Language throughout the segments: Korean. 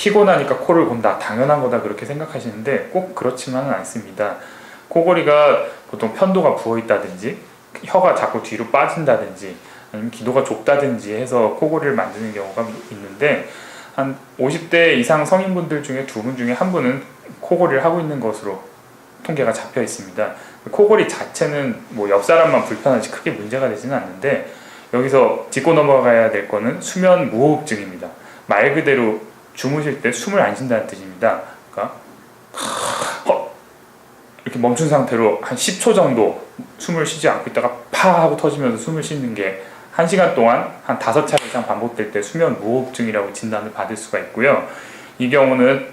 피곤하니까 코를 곤다, 당연한 거다 그렇게 생각하시는데 꼭 그렇지만은 않습니다. 코골이가 보통 편도가 부어 있다든지 혀가 자꾸 뒤로 빠진다든지 아니면 기도가 좁다든지 해서 코골이를 만드는 경우가 있는데, 한 50대 이상 성인분들 중에 2분 중에 1분은 코골이를 하고 있는 것으로 통계가 잡혀 있습니다. 코골이 자체는 뭐 옆 사람만 불편하지 크게 문제가 되지는 않는데, 여기서 짚고 넘어가야 될 거는 수면 무호흡증입니다. 말 그대로 주무실 때 숨을 안 쉰다는 뜻입니다. 그러니까 이렇게 멈춘 상태로 한 10초 정도 숨을 쉬지 않고 있다가 파 하고 터지면서 숨을 쉬는 게 1시간 동안 한 5차례 이상 반복될 때 수면 무호흡증이라고 진단을 받을 수가 있고요. 이 경우는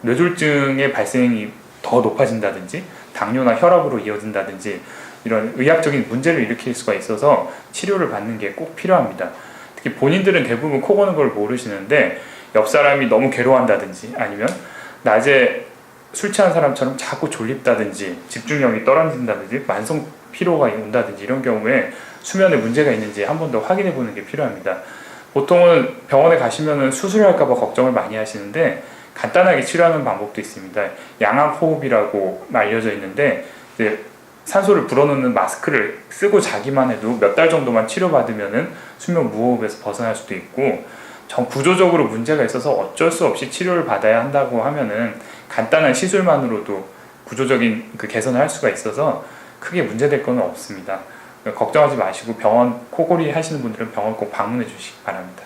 뇌졸중의 발생이 더 높아진다든지 당뇨나 혈압으로 이어진다든지 이런 의학적인 문제를 일으킬 수가 있어서 치료를 받는 게 꼭 필요합니다. 특히 본인들은 대부분 코 고는 걸 모르시는데, 옆 사람이 너무 괴로워한다든지 아니면 낮에 술 취한 사람처럼 자꾸 졸립다든지 집중력이 떨어진다든지 만성 피로가 온다든지 이런 경우에 수면에 문제가 있는지 한 번 더 확인해 보는 게 필요합니다. 보통은 병원에 가시면은 수술할까 봐 걱정을 많이 하시는데, 간단하게 치료하는 방법도 있습니다. 양압호흡이라고 알려져 있는데, 이제 산소를 불어넣는 마스크를 쓰고 자기만 해도 몇 달 정도만 치료받으면은 수면 무호흡에서 벗어날 수도 있고, 구조적으로 문제가 있어서 어쩔 수 없이 치료를 받아야 한다고 하면은 간단한 시술만으로도 구조적인 개선을 할 수가 있어서 크게 문제될 건 없습니다. 걱정하지 마시고 병원, 코골이 하시는 분들은 병원 꼭 방문해 주시기 바랍니다.